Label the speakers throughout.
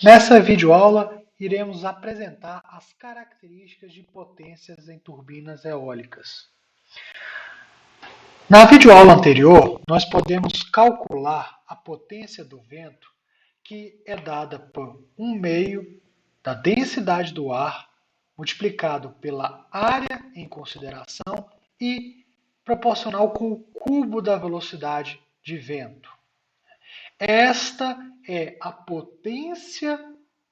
Speaker 1: Nessa videoaula, iremos apresentar as características de potências em turbinas eólicas. Na videoaula anterior, nós podemos calcular a potência do vento, que é dada por 1/2 da densidade do ar, multiplicado pela área em consideração e proporcional com o cubo da velocidade de vento. Esta é a potência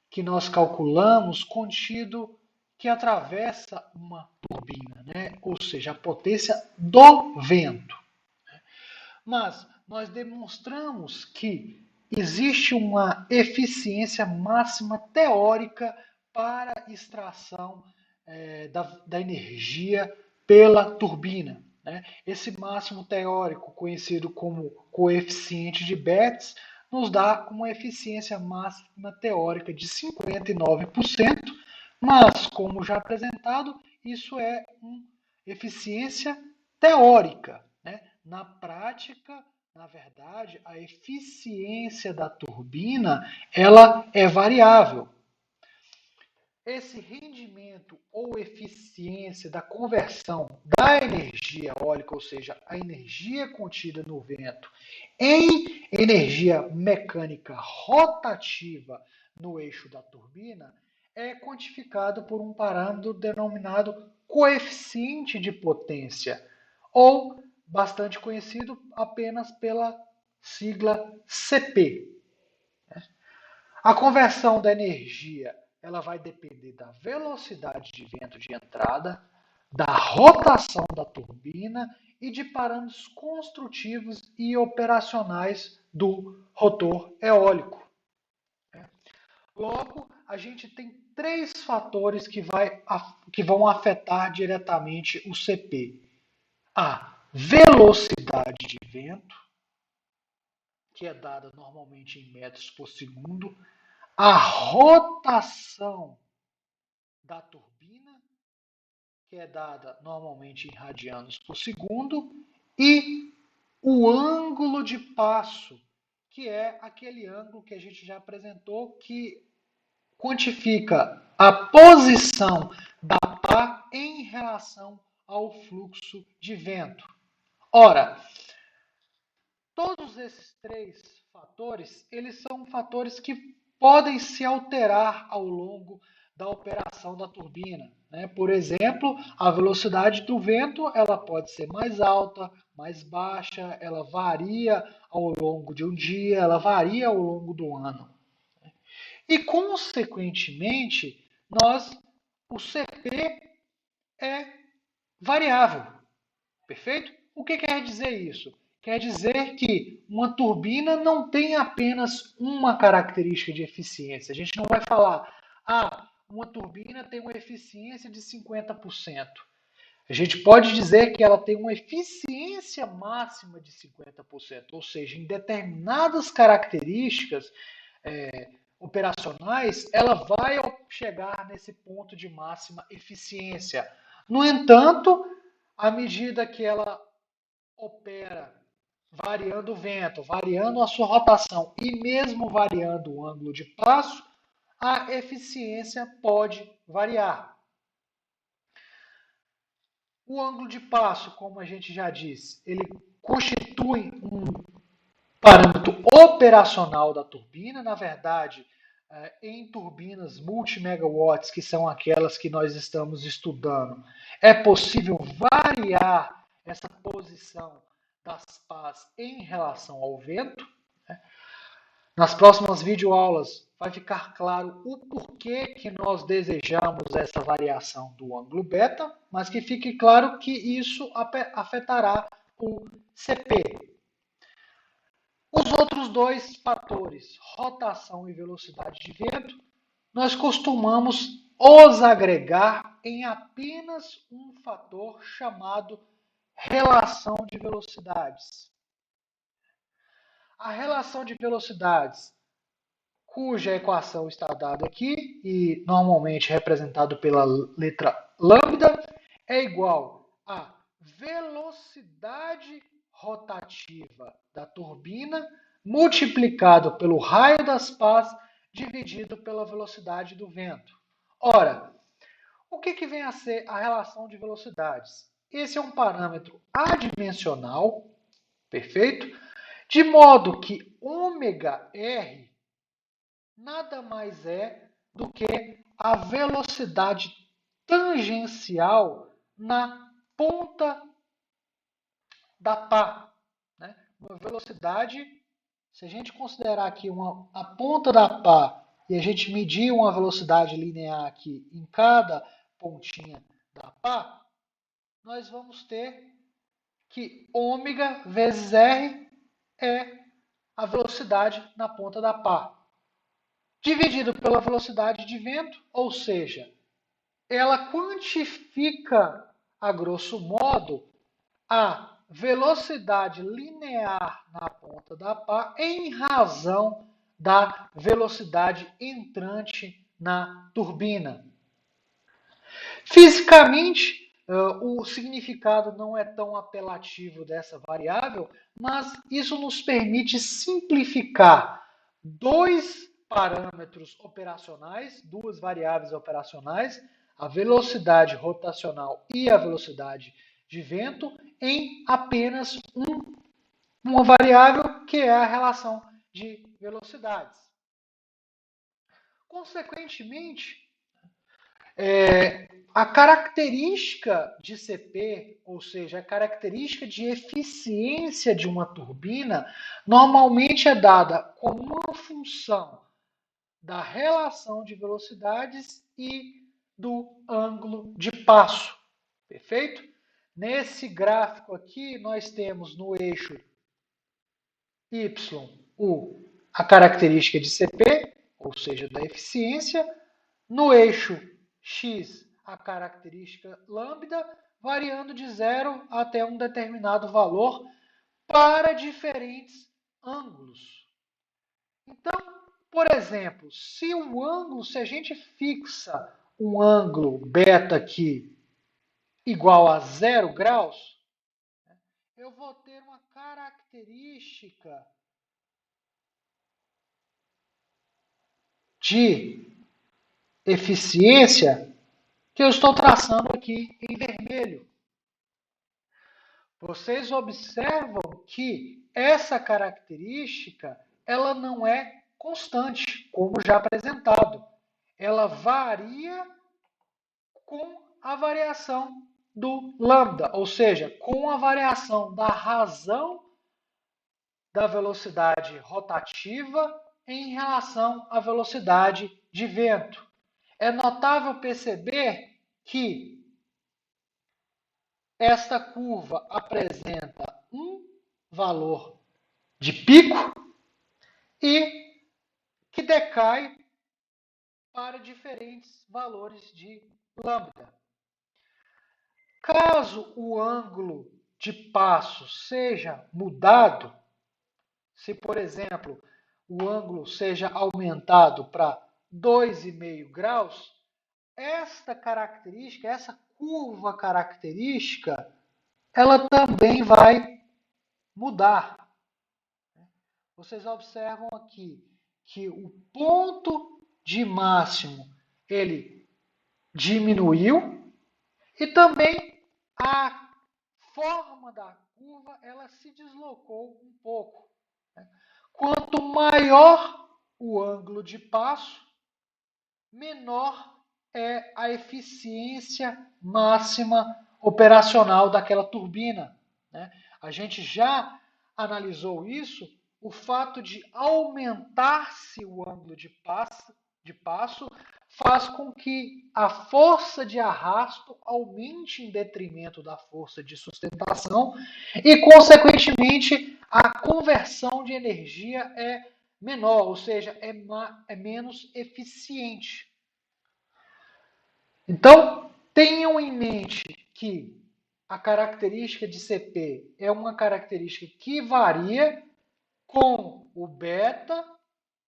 Speaker 1: que nós calculamos contido que atravessa uma turbina, né? Ou seja, a potência do vento. Mas nós demonstramos que existe uma eficiência máxima teórica para extração da energia pela turbina. Né? Esse máximo teórico, conhecido como coeficiente de Betz, nos dá uma eficiência máxima teórica de 59%, mas, como já apresentado, isso é uma eficiência teórica. Né? Na prática, na verdade, a eficiência da turbina ela é variável. Esse rendimento ou eficiência da conversão da energia eólica, ou seja, a energia contida no vento, em energia mecânica rotativa no eixo da turbina, é quantificado por um parâmetro denominado coeficiente de potência, ou bastante conhecido apenas pela sigla CP. A conversão da energia ela vai depender da velocidade de vento de entrada, da rotação da turbina e de parâmetros construtivos e operacionais do rotor eólico. Logo, a gente tem três fatores que vão afetar diretamente o CP. A velocidade de vento, que é dada normalmente em metros por segundo, a rotação da turbina, que é dada normalmente em radianos por segundo, e o ângulo de passo, que é aquele ângulo que a gente já apresentou, que quantifica a posição da pá em relação ao fluxo de vento. Ora, todos esses três fatores, eles são fatores que podem se alterar ao longo da operação da turbina. Né? Por exemplo, a velocidade do vento ela pode ser mais alta, mais baixa, ela varia ao longo de um dia, ela varia ao longo do ano. E, consequentemente, o CP é variável. Perfeito? O que quer dizer isso? Quer dizer que uma turbina não tem apenas uma característica de eficiência. A gente não vai falar, uma turbina tem uma eficiência de 50%. A gente pode dizer que ela tem uma eficiência máxima de 50%, ou seja, em determinadas características operacionais, ela vai chegar nesse ponto de máxima eficiência. No entanto, à medida que ela opera variando o vento, variando a sua rotação e mesmo variando o ângulo de passo, a eficiência pode variar. O ângulo de passo, como a gente já disse, ele constitui um parâmetro operacional da turbina. Na verdade, em turbinas multimegawatts, que são aquelas que nós estamos estudando, é possível variar essa posição das pás em relação ao vento. Nas próximas videoaulas vai ficar claro o porquê que nós desejamos essa variação do ângulo beta, mas que fique claro que isso afetará o CP. Os outros dois fatores, rotação e velocidade de vento, nós costumamos os agregar em apenas um fator chamado relação de velocidades. A relação de velocidades, cuja equação está dada aqui e normalmente representado pela letra lambda, é igual a velocidade rotativa da turbina multiplicado pelo raio das pás dividido pela velocidade do vento. Ora, o que vem a ser a relação de velocidades? Esse é um parâmetro adimensional, perfeito? De modo que ômega-r nada mais é do que a velocidade tangencial na ponta da pá. Né? Uma velocidade, se a gente considerar aqui a ponta da pá e a gente medir uma velocidade linear aqui em cada pontinha da pá, nós vamos ter que ômega vezes r é a velocidade na ponta da pá, dividido pela velocidade de vento, ou seja, ela quantifica, a grosso modo, a velocidade linear na ponta da pá em razão da velocidade entrante na turbina. Fisicamente, o significado não é tão apelativo dessa variável, mas isso nos permite simplificar dois parâmetros operacionais, duas variáveis operacionais, a velocidade rotacional e a velocidade de vento, em apenas uma variável que é a relação de velocidades. Consequentemente, a característica de CP, ou seja, a característica de eficiência de uma turbina, normalmente é dada como uma função da relação de velocidades e do ângulo de passo. Perfeito? Nesse gráfico aqui, nós temos no eixo Y a característica de CP, ou seja, da eficiência, no eixo X, a característica lambda, variando de 0 até um determinado valor para diferentes ângulos. Então, por exemplo, se a gente fixa um ângulo beta aqui igual a 0 graus, eu vou ter uma característica de eficiência que eu estou traçando aqui em vermelho. Vocês observam que essa característica ela não é constante, como já apresentado. Ela varia com a variação do lambda, ou seja, com a variação da razão da velocidade rotativa em relação à velocidade de vento. É notável perceber que esta curva apresenta um valor de pico e que decai para diferentes valores de lambda. Caso o ângulo de passo seja mudado, se, por exemplo, o ângulo seja aumentado para 2,5 graus, esta característica, essa curva característica, ela também vai mudar. Vocês observam aqui que o ponto de máximo ele diminuiu e também a forma da curva ela se deslocou um pouco. Quanto maior o ângulo de passo, menor é a eficiência máxima operacional daquela turbina. A gente já analisou isso, o fato de aumentar-se o ângulo de passo faz com que a força de arrasto aumente em detrimento da força de sustentação e, consequentemente, a conversão de energia é menor, ou seja, é menos eficiente. Então, tenham em mente que a característica de CP é uma característica que varia com o beta,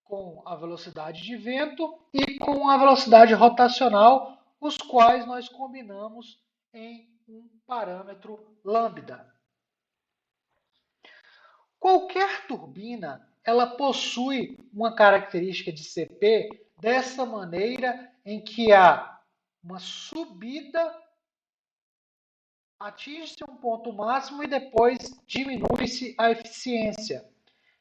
Speaker 1: com a velocidade de vento e com a velocidade rotacional, os quais nós combinamos em um parâmetro lambda. Qualquer turbina ela possui uma característica de CP dessa maneira em que há uma subida, atinge-se um ponto máximo e depois diminui-se a eficiência.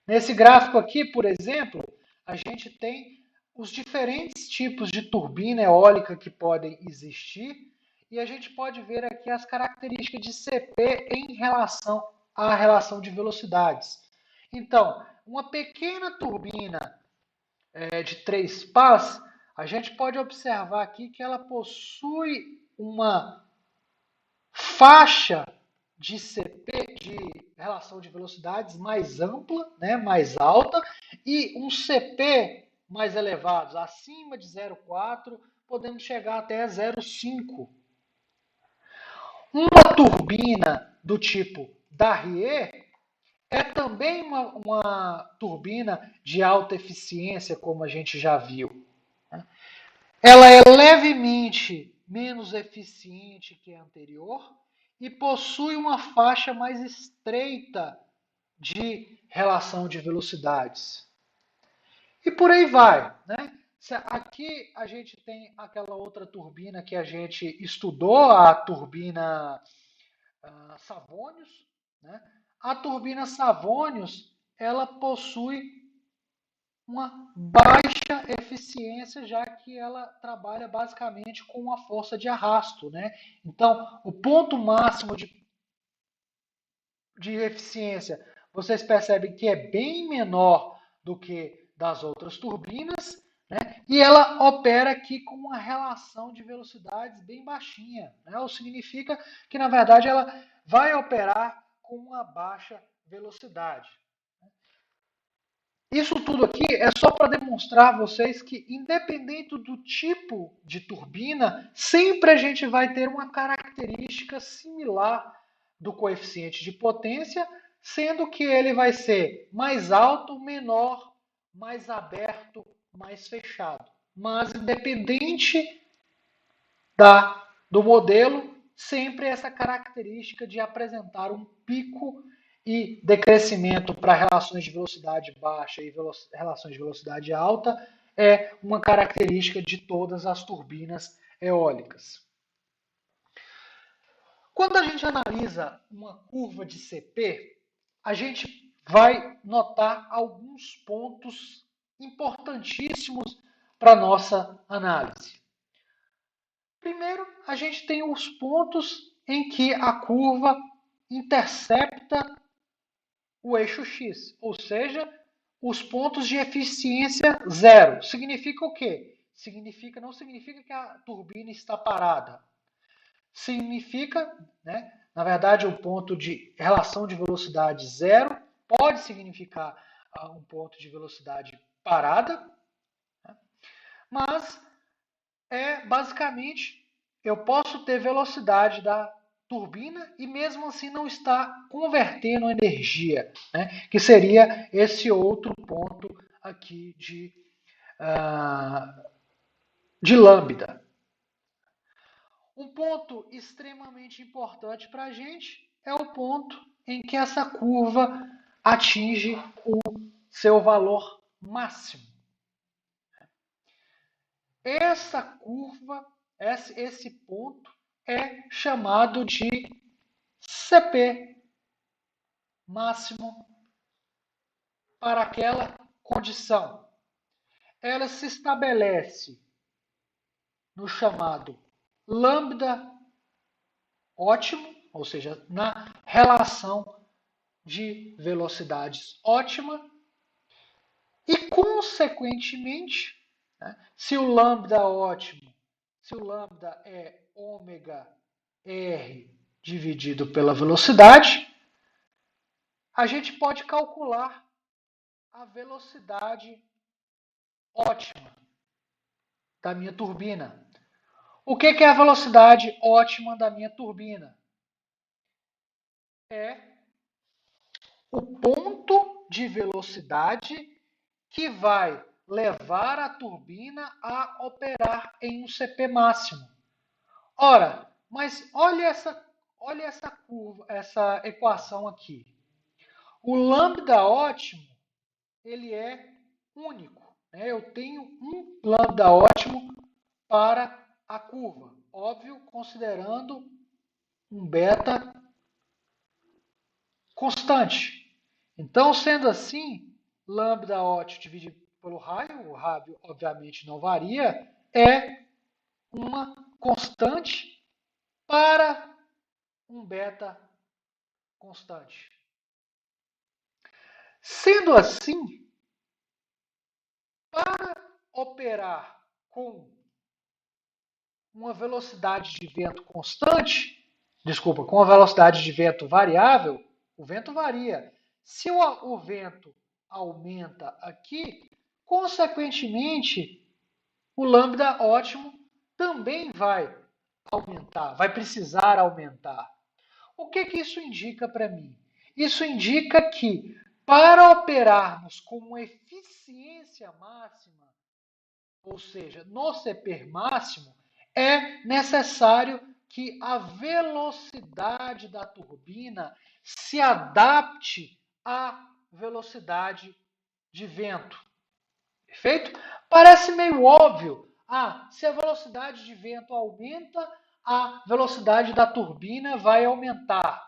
Speaker 1: Nesse gráfico aqui, por exemplo, a gente tem os diferentes tipos de turbina eólica que podem existir e a gente pode ver aqui as características de CP em relação à relação de velocidades. Então, uma pequena turbina de 3 pás, a gente pode observar aqui que ela possui uma faixa de CP, de relação de velocidades, mais ampla, né, mais alta, e um CP mais elevado, acima de 0,4, podemos chegar até 0,5. Uma turbina do tipo Darrier é também uma turbina de alta eficiência, como a gente já viu. Ela é levemente menos eficiente que a anterior e possui uma faixa mais estreita de relação de velocidades. E por aí vai, né? Aqui a gente tem aquela outra turbina que a gente estudou, a turbina Savonius, né? A turbina Savonius, ela possui uma baixa eficiência, já que ela trabalha basicamente com uma força de arrasto, né? Então, o ponto máximo de eficiência, vocês percebem que é bem menor do que das outras turbinas, né? E ela opera aqui com uma relação de velocidades bem baixinha, né? O que significa que, na verdade, ela vai operar com uma baixa velocidade. Isso tudo aqui é só para demonstrar a vocês que, independente do tipo de turbina, sempre a gente vai ter uma característica similar do coeficiente de potência, sendo que ele vai ser mais alto, menor, mais aberto, mais fechado. Mas, independente do modelo, sempre essa característica de apresentar um pico e decrescimento para relações de velocidade baixa e relações de velocidade alta é uma característica de todas as turbinas eólicas. Quando a gente analisa uma curva de CP, a gente vai notar alguns pontos importantíssimos para a nossa análise. Primeiro, a gente tem os pontos em que a curva intercepta o eixo x, ou seja, os pontos de eficiência zero. Significa o quê? Não significa que a turbina está parada. Significa, né, na verdade, o ponto de relação de velocidade zero pode significar um ponto de velocidade parada, né, mas basicamente eu posso ter velocidade da turbina e mesmo assim não está convertendo energia, né? Que seria esse outro ponto aqui de lambda. Um ponto extremamente importante para a gente é o ponto em que essa curva atinge o seu valor máximo. Essa curva, esse ponto, é chamado de CP máximo para aquela condição. Ela se estabelece no chamado lambda ótimo, ou seja, na relação de velocidades ótima, e, consequentemente, né, se o lambda ótimo, se o lambda é ômega R dividido pela velocidade, a gente pode calcular a velocidade ótima da minha turbina. O que é a velocidade ótima da minha turbina? É o ponto de velocidade que vai levar a turbina a operar em um CP máximo. Ora, mas olha essa curva, essa equação aqui. O lambda ótimo, ele é único, né? Eu tenho um lambda ótimo para a curva, óbvio, considerando um beta constante. Então, sendo assim, lambda ótimo dividido pelo raio, o raio obviamente não varia, é uma constante para um beta constante. Sendo assim, para operar com uma velocidade de vento constante, desculpa, com uma velocidade de vento variável, o vento varia. Se o vento aumenta aqui, consequentemente, o lambda ótimo também vai aumentar, vai precisar aumentar. O que isso indica para mim? Isso indica que para operarmos com uma eficiência máxima, ou seja, no CP máximo, é necessário que a velocidade da turbina se adapte à velocidade de vento. Perfeito? Parece meio óbvio. Se a velocidade de vento aumenta, a velocidade da turbina vai aumentar.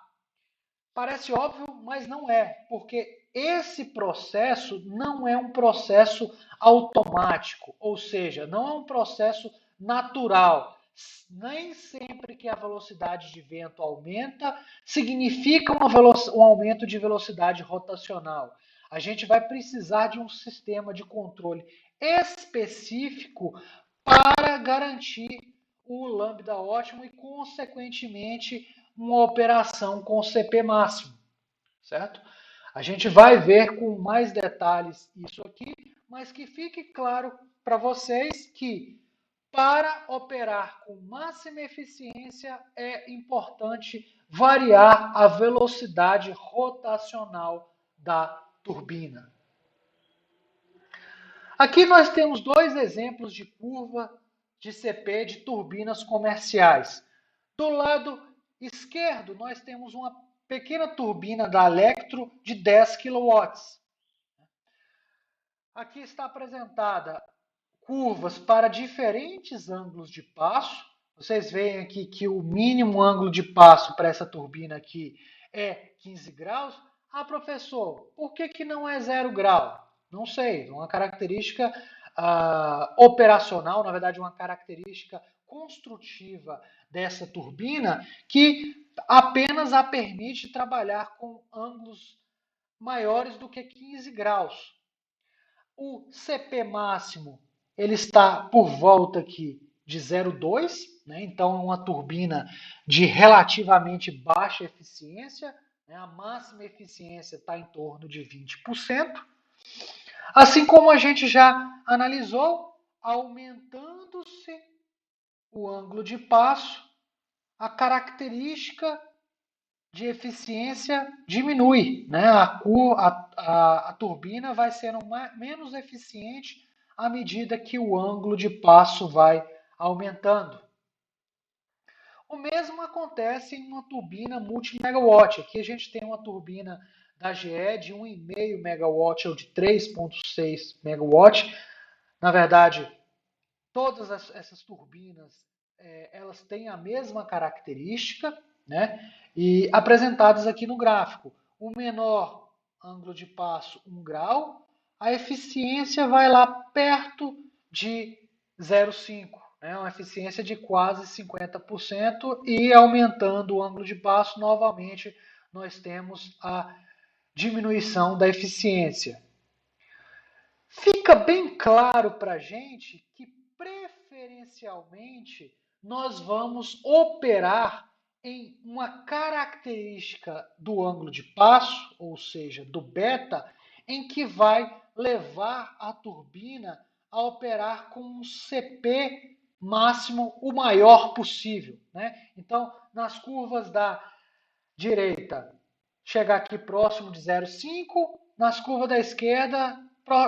Speaker 1: Parece óbvio, mas não é, porque esse processo não é um processo automático, ou seja, não é um processo natural. Nem sempre que a velocidade de vento aumenta, significa um aumento de velocidade rotacional. A gente vai precisar de um sistema de controle específico para garantir o lambda ótimo e, consequentemente, uma operação com CP máximo, certo? A gente vai ver com mais detalhes isso aqui, mas que fique claro para vocês que para operar com máxima eficiência é importante variar a velocidade rotacional da turbina. Aqui nós temos dois exemplos de curva de CP de turbinas comerciais. Do lado esquerdo, nós temos uma pequena turbina da Electro de 10 kW. Aqui está apresentada curvas para diferentes ângulos de passo. Vocês veem aqui que o mínimo ângulo de passo para essa turbina aqui é 15 graus. Professor, por que não é 0 grau? Não sei, uma característica operacional, na verdade uma característica construtiva dessa turbina que apenas a permite trabalhar com ângulos maiores do que 15 graus. O CP máximo ele está por volta aqui de 0,2, né? Então é uma turbina de relativamente baixa eficiência, né? A máxima eficiência está em torno de 20%. Assim como a gente já analisou, aumentando-se o ângulo de passo, a característica de eficiência diminui, né? A turbina vai sendo menos eficiente à medida que o ângulo de passo vai aumentando. O mesmo acontece em uma turbina multi-megawatt. Aqui a gente tem uma turbina da GE de 1,5 megawatt ou de 3,6 megawatt. Na verdade, todas essas turbinas elas têm a mesma característica, né? E apresentadas aqui no gráfico. O menor ângulo de passo, 1 grau, a eficiência vai lá perto de 0,5, né? Uma eficiência de quase 50%, e aumentando o ângulo de passo, novamente nós temos a diminuição da eficiência. Fica bem claro para a gente que, preferencialmente, nós vamos operar em uma característica do ângulo de passo, ou seja, do beta, em que vai levar a turbina a operar com um CP máximo o maior possível, né? Então, nas curvas da direita, chegar aqui próximo de 0,5, nas curvas da esquerda,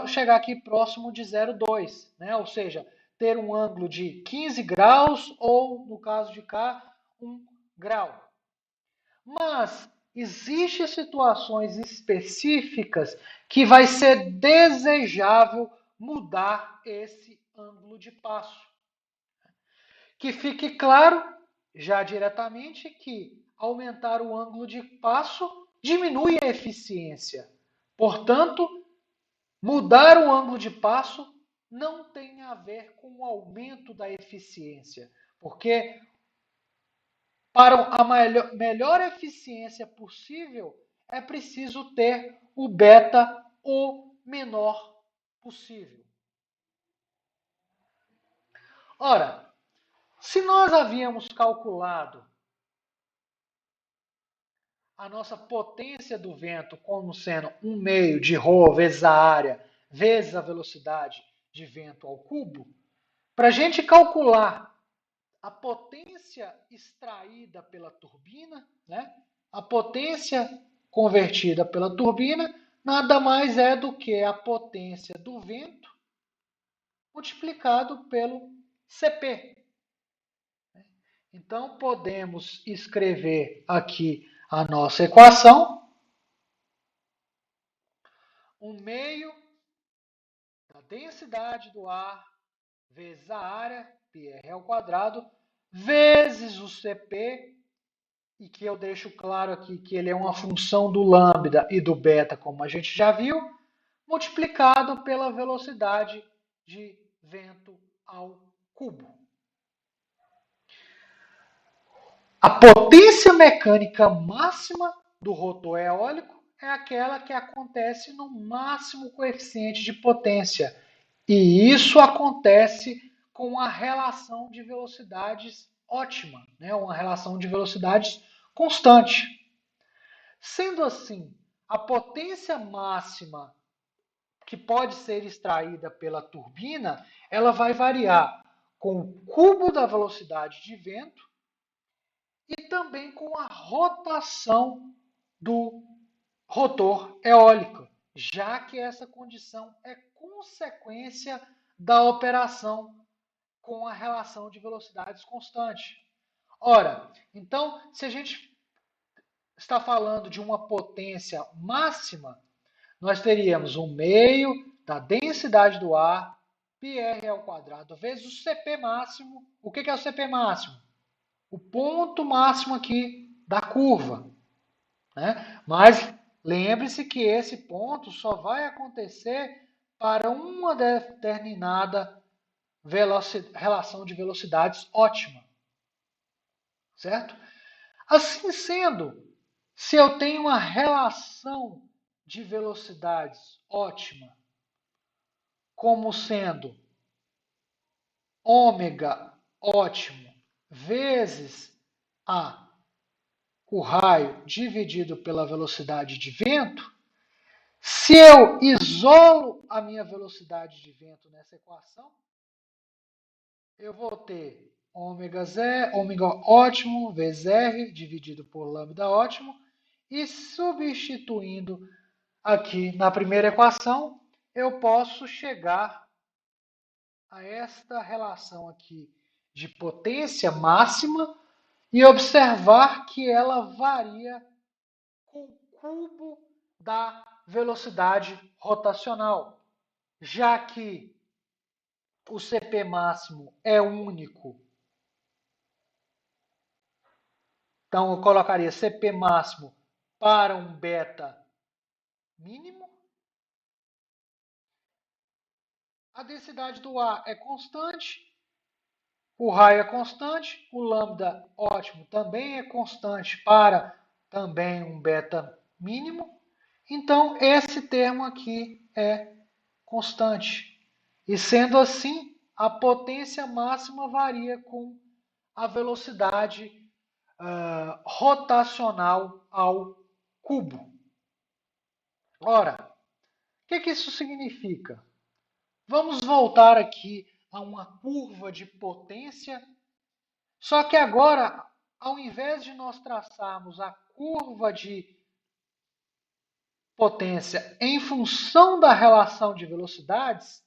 Speaker 1: chegar aqui próximo de 0,2, né? Ou seja, ter um ângulo de 15 graus ou, no caso de cá, 1 grau. Mas, existem situações específicas que vai ser desejável mudar esse ângulo de passo. Que fique claro, já diretamente, que aumentar o ângulo de passo diminui a eficiência. Portanto, mudar o ângulo de passo não tem a ver com o aumento da eficiência, porque para a melhor eficiência possível é preciso ter o beta o menor possível. Ora, se nós havíamos calculado a nossa potência do vento como sendo 1 meio de ρ vezes a área vezes a velocidade de vento ao cubo, para a gente calcular a potência extraída pela turbina, né? A potência convertida pela turbina nada mais é do que a potência do vento multiplicado pelo Cp. Então, podemos escrever aqui a nossa equação. 1 meio da densidade do ar vezes a área, πr ao quadrado, vezes o Cp, e que eu deixo claro aqui que ele é uma função do lambda e do beta, como a gente já viu, multiplicado pela velocidade de vento ao cubo. A potência mecânica máxima do rotor eólico é aquela que acontece no máximo coeficiente de potência. E isso acontece com a relação de velocidades ótima, né? Uma relação de velocidades constante. Sendo assim, a potência máxima que pode ser extraída pela turbina, ela vai variar com o cubo da velocidade de vento e também com a rotação do rotor eólico, já que essa condição é consequência da operação com a relação de velocidades constante. Ora, então, se a gente está falando de uma potência máxima, nós teríamos 1 meio da densidade do ar, πr ao quadrado, vezes o Cp máximo. O que é o Cp máximo? O ponto máximo aqui da curva. Né? Mas lembre-se que esse ponto só vai acontecer para uma determinada relação de velocidades ótima. Certo? Assim sendo, se eu tenho uma relação de velocidades ótima, como sendo ômega ótimo vezes o raio dividido pela velocidade de vento, se eu isolo a minha velocidade de vento nessa equação, eu vou ter ômega ótimo vezes R dividido por lambda ótimo, e substituindo aqui na primeira equação, eu posso chegar a esta relação aqui de potência máxima e observar que ela varia com o cubo da velocidade rotacional, já que o Cp máximo é único. Então, eu colocaria Cp máximo para um beta mínimo. A densidade do ar é constante, o raio é constante, o lambda ótimo também é constante para também um beta mínimo. Então, esse termo aqui é constante. E sendo assim, a potência máxima varia com a velocidade rotacional ao cubo. Ora, o que isso significa? Vamos voltar aqui a uma curva de potência, só que agora, ao invés de nós traçarmos a curva de potência em função da relação de velocidades,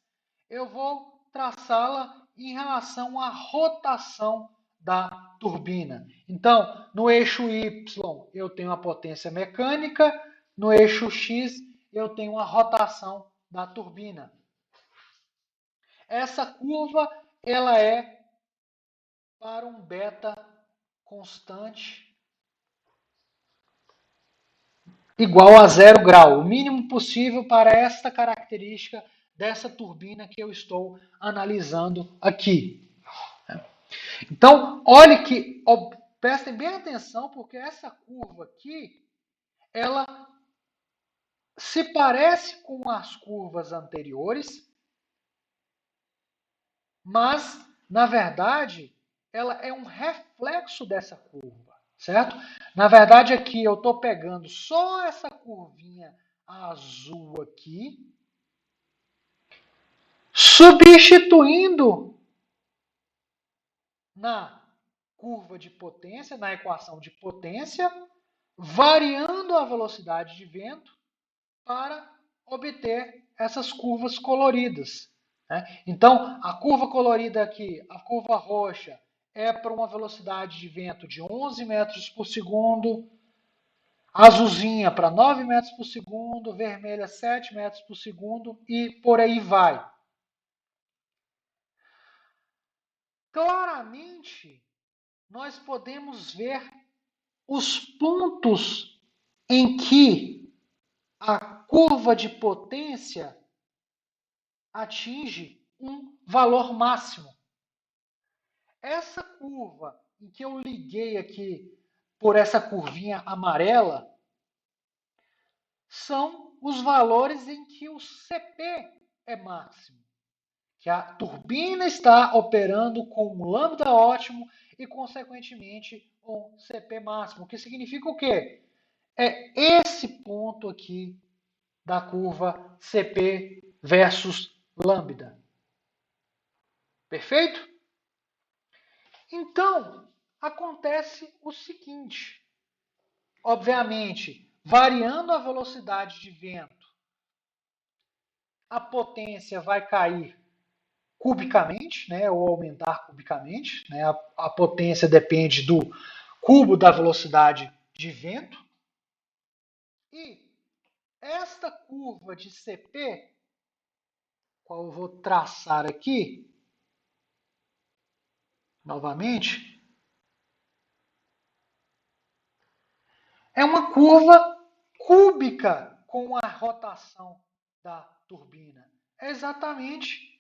Speaker 1: eu vou traçá-la em relação à rotação da turbina. Então, no eixo Y eu tenho a potência mecânica, no eixo X eu tenho a rotação da turbina. Essa curva ela é para um beta constante igual a 0 grau, o mínimo possível para esta característica dessa turbina que eu estou analisando aqui. Então, olhe que, prestem bem atenção, porque essa curva aqui, ela se parece com as curvas anteriores, mas, na verdade, ela é um reflexo dessa curva, certo? Na verdade, aqui eu estou pegando só essa curvinha azul aqui, substituindo na curva de potência, na equação de potência, variando a velocidade de vento para obter essas curvas coloridas. Né? Então, a curva colorida aqui, a curva roxa, é para uma velocidade de vento de 11 metros por segundo, azulzinha para 9 metros por segundo, vermelha 7 metros por segundo e por aí vai. Claramente, nós podemos ver os pontos em que a curva de potência atinge um valor máximo. Essa curva em que eu liguei aqui por essa curvinha amarela são os valores em que o CP é máximo, que a turbina está operando com um lambda ótimo e, consequentemente, um CP máximo, o que significa o quê? É esse ponto aqui da curva CP versus lambda. Perfeito? Então, acontece o seguinte. Obviamente, variando a velocidade de vento, a potência vai cair cubicamente, né, ou aumentar cubicamente. Né, a potência depende do cubo da velocidade de vento. E esta curva de CP, qual eu vou traçar aqui, novamente, é uma curva cúbica com a rotação da turbina. É exatamente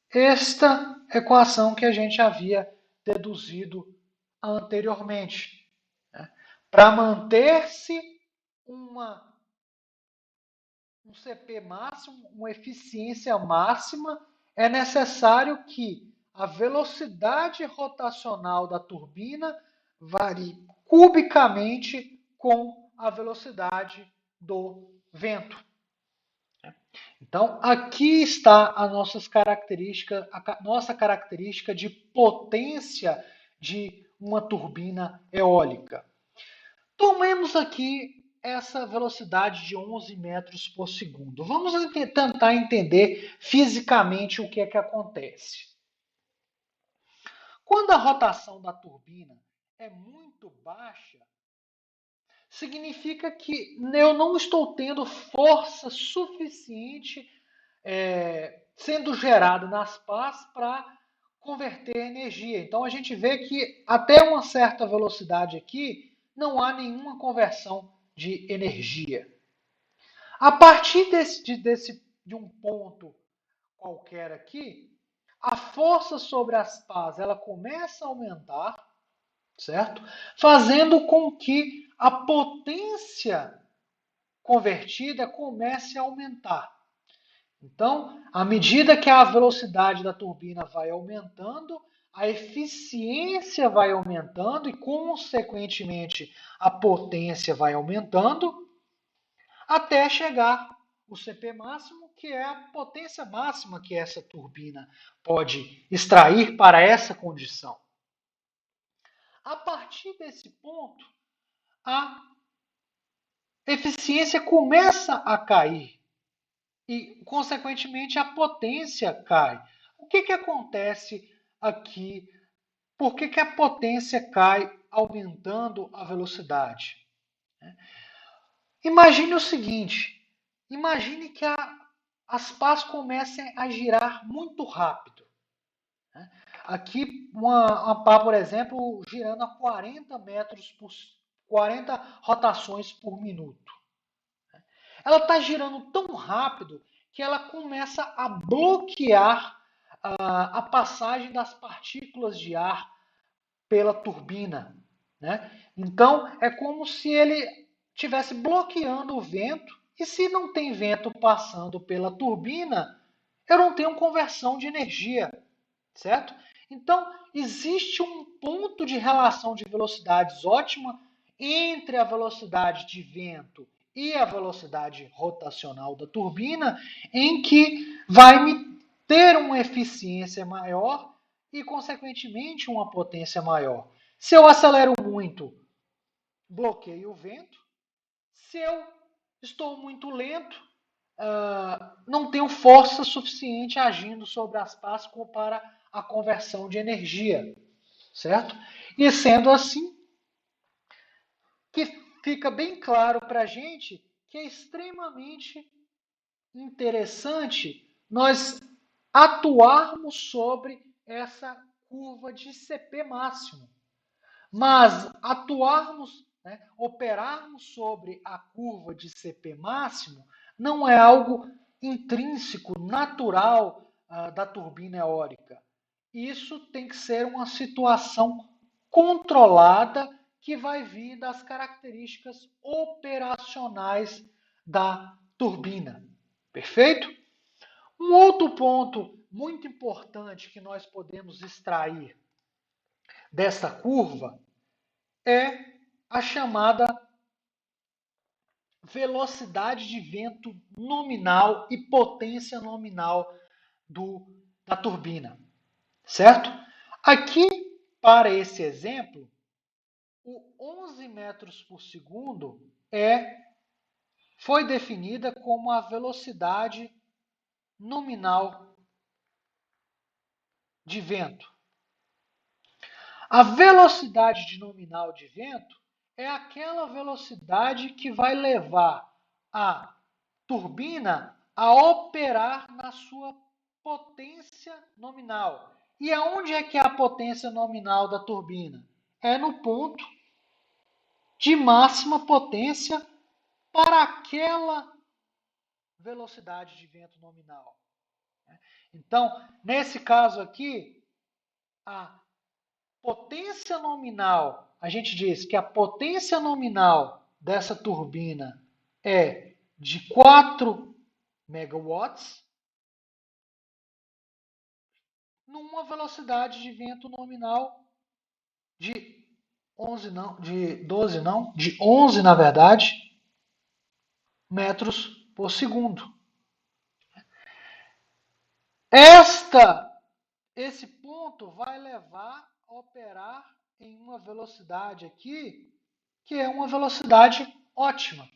Speaker 1: esta equação que a gente havia deduzido anteriormente. Né? Para manter-se um CP máximo, uma eficiência máxima, é necessário que a velocidade rotacional da turbina varie cubicamente com a velocidade do vento. Então, aqui está a nossa característica de potência de uma turbina eólica. Tomemos aqui essa velocidade de 11 metros por segundo. Vamos tentar entender fisicamente o que é que acontece. Quando a rotação da turbina é muito baixa, significa que eu não estou tendo força suficiente sendo gerada nas pás para converter energia. Então a gente vê que até uma certa velocidade aqui não há nenhuma conversão de energia. A partir de um ponto qualquer aqui, a força sobre as pás ela começa a aumentar, certo? Fazendo com que a potência convertida comece a aumentar. Então, à medida que a velocidade da turbina vai aumentando, a eficiência vai aumentando e, consequentemente, a potência vai aumentando, até chegar o CP máximo, que é a potência máxima que essa turbina pode extrair para essa condição. A partir desse ponto, a eficiência começa a cair e, consequentemente, a potência cai. O que acontece aqui Por que a potência cai aumentando a velocidade? Imagine o seguinte, imagine que as pás comecem a girar muito rápido. Aqui, uma pá, por exemplo, girando a 40 rotações por minuto. Ela está girando tão rápido que ela começa a bloquear a passagem das partículas de ar pela turbina. Né? Então, é como se ele estivesse bloqueando o vento, e se não tem vento passando pela turbina, eu não tenho conversão de energia, certo? Então, existe um ponto de relação de velocidades ótima entre a velocidade de vento e a velocidade rotacional da turbina, em que vai me ter uma eficiência maior e, consequentemente, uma potência maior. Se eu acelero muito, bloqueio o vento. Se eu estou muito lento, não tenho força suficiente agindo sobre as pás para a conversão de energia, certo? E sendo assim, que fica bem claro para a gente que é extremamente interessante nós atuarmos sobre essa curva de CP máximo. Mas atuarmos, né, operarmos sobre a curva de CP máximo não é algo intrínseco, natural da turbina eólica. Isso tem que ser uma situação controlada que vai vir das características operacionais da turbina. Perfeito? Um outro ponto muito importante que nós podemos extrair dessa curva é a chamada velocidade de vento nominal e potência nominal da turbina, certo? Aqui, para esse exemplo, o 11 metros por segundo foi definida como a velocidade nominal de vento. A velocidade de nominal de vento é aquela velocidade que vai levar a turbina a operar na sua potência nominal. E aonde é que é a potência nominal da turbina? É no ponto de máxima potência para aquela velocidade de vento nominal. Então, nesse caso aqui, a potência nominal, a gente diz que a potência nominal dessa turbina é de 4 megawatts, numa velocidade de vento nominal de 11 não, de 12 não, de 11 na verdade, metros por segundo. Esse ponto vai levar a operar em uma velocidade aqui que é uma velocidade ótima.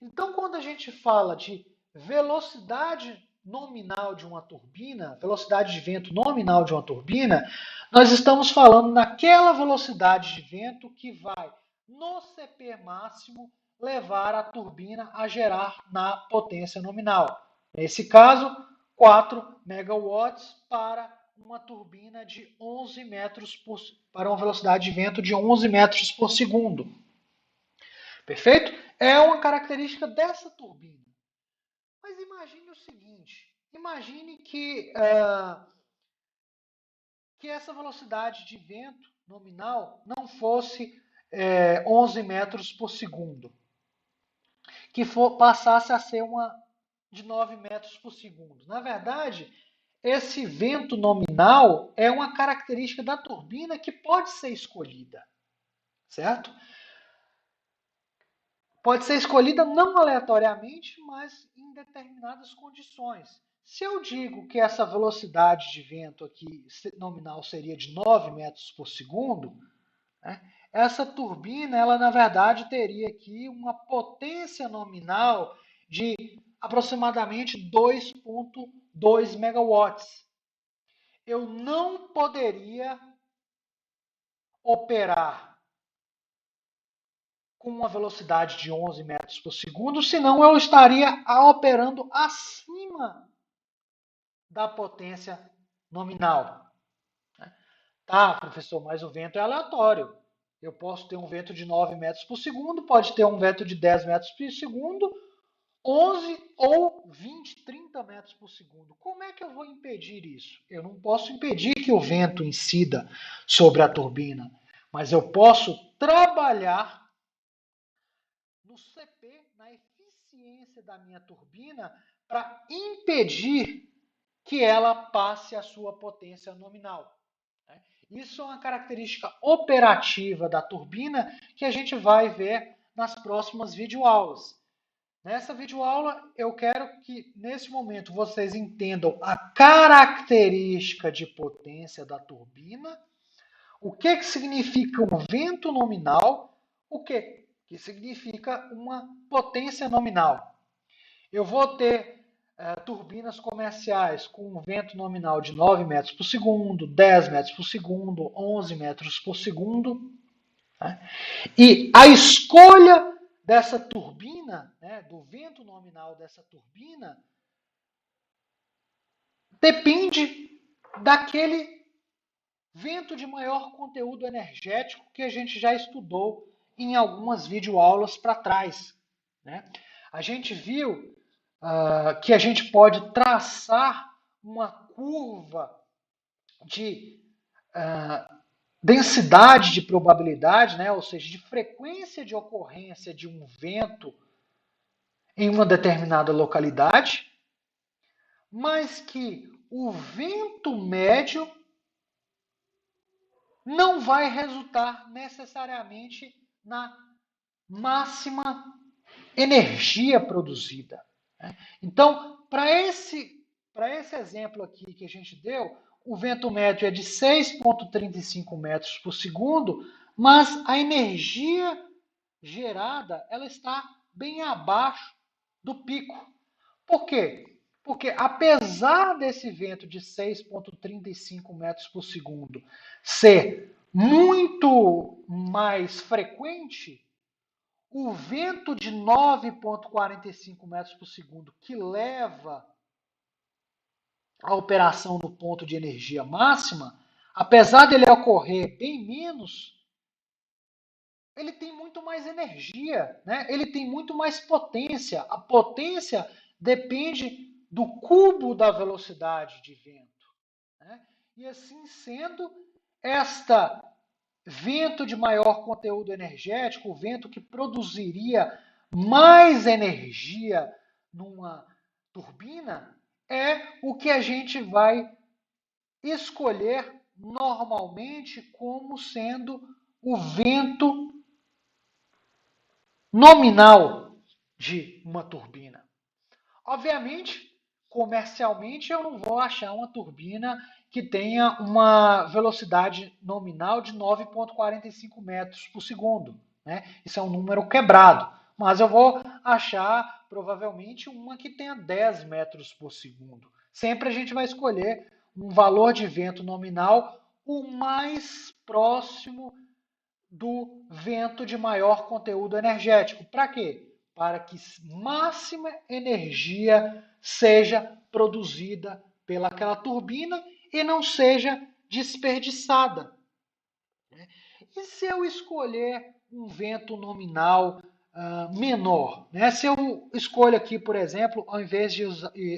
Speaker 1: Então, quando a gente fala de velocidade nominal de uma turbina, velocidade de vento nominal de uma turbina, nós estamos falando naquela velocidade de vento que vai, no CP máximo, levar a turbina a gerar na potência nominal. Nesse caso, 4 megawatts para uma turbina de 11 metros para uma velocidade de vento de 11 metros por segundo. Perfeito? É uma característica dessa turbina. Mas imagine o seguinte, imagine que essa velocidade de vento nominal não fosse 11 metros por segundo, que passasse a ser uma de 9 metros por segundo. Na verdade, esse vento nominal é uma característica da turbina que pode ser escolhida, certo? Pode ser escolhida não aleatoriamente, mas em determinadas condições. Se eu digo que essa velocidade de vento aqui nominal seria de 9 metros por segundo, né, essa turbina, ela na verdade teria aqui uma potência nominal de aproximadamente 2,2 megawatts. eu não poderia operar com uma velocidade de 11 metros por segundo, senão eu estaria operando acima da potência nominal. Tá, professor, mas o vento é aleatório. Eu posso ter um vento de 9 metros por segundo, pode ter um vento de 10 metros por segundo, 11 ou 20, 30 metros por segundo. Como é que eu vou impedir isso? Eu não posso impedir que o vento incida sobre a turbina, mas eu posso trabalhar no CP, na eficiência da minha turbina, para impedir que ela passe a sua potência nominal. Isso é uma característica operativa da turbina que a gente vai ver nas próximas videoaulas. Nessa videoaula, eu quero que, nesse momento, vocês entendam a característica de potência da turbina, o que significa um vento nominal, o que significa uma potência nominal. Eu vou ter turbinas comerciais com um vento nominal de 9 metros por segundo, 10 metros por segundo, 11 metros por segundo. Né? E a escolha dessa turbina, né, do vento nominal dessa turbina, depende daquele vento de maior conteúdo energético que a gente já estudou em algumas videoaulas para trás. Né? A gente viu que a gente pode traçar uma curva de densidade de probabilidade, né? Ou seja, de frequência de ocorrência de um vento em uma determinada localidade, mas que o vento médio não vai resultar necessariamente na máxima energia produzida. Né? Então, para esse exemplo aqui que a gente deu, o vento médio é de 6,35 metros por segundo, mas a energia gerada ela está bem abaixo do pico. Por quê? Porque apesar desse vento de 6,35 metros por segundo ser muito mais frequente, o vento de 9,45 metros por segundo, que leva a operação no ponto de energia máxima, apesar dele ocorrer bem menos, ele tem muito mais energia, né? Ele tem muito mais potência. A potência depende do cubo da velocidade de vento. Né? E assim sendo, esta vento de maior conteúdo energético, o vento que produziria mais energia numa turbina, é o que a gente vai escolher normalmente como sendo o vento nominal de uma turbina. Obviamente, comercialmente, eu não vou achar uma turbina que tenha uma velocidade nominal de 9,45 metros por segundo. Né? Isso é um número quebrado. Mas eu vou achar, provavelmente, uma que tenha 10 metros por segundo. Sempre a gente vai escolher um valor de vento nominal o mais próximo do vento de maior conteúdo energético. Para quê? Para que máxima energia seja produzida pelaquela turbina e não seja desperdiçada. E se eu escolher um vento nominal menor? Né? Se eu escolho aqui, por exemplo, ao invés de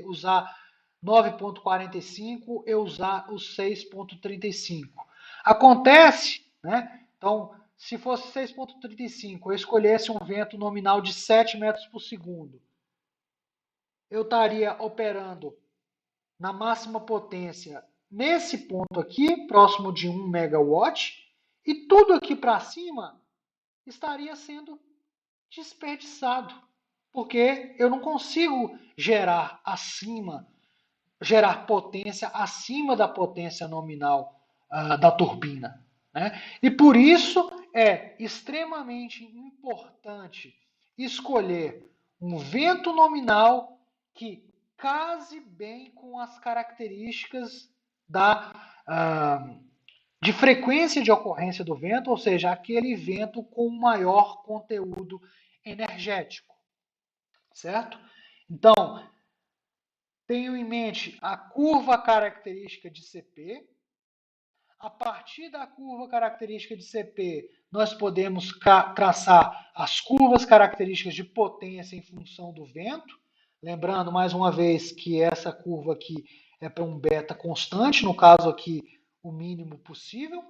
Speaker 1: usar 9,45, eu usar o 6,35. Acontece, né? Então, se fosse 6,35, eu escolhesse um vento nominal de 7 metros por segundo, eu estaria operando na máxima potência nesse ponto aqui, próximo de 1 megawatt, e tudo aqui para cima estaria sendo desperdiçado, porque eu não consigo gerar potência acima da potência nominal da turbina. Né? E por isso é extremamente importante escolher um vento nominal que case bem com as características de frequência de ocorrência do vento, ou seja, aquele vento com maior conteúdo energético, certo? Então, tenho em mente a curva característica de CP. A partir da curva característica de CP, nós podemos traçar as curvas características de potência em função do vento. Lembrando, mais uma vez, que essa curva aqui é para um beta constante, no caso aqui, o mínimo possível.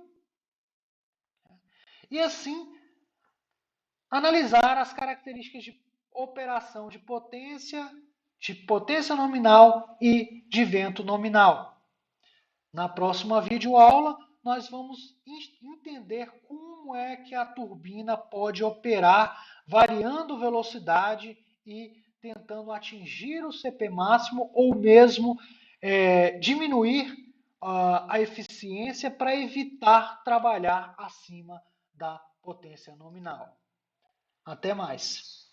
Speaker 1: E assim, analisar as características de operação de potência nominal e de vento nominal. Na próxima videoaula, nós vamos entender como é que a turbina pode operar variando velocidade e tentando atingir o CP máximo ou mesmo diminuir a eficiência para evitar trabalhar acima da potência nominal. Até mais!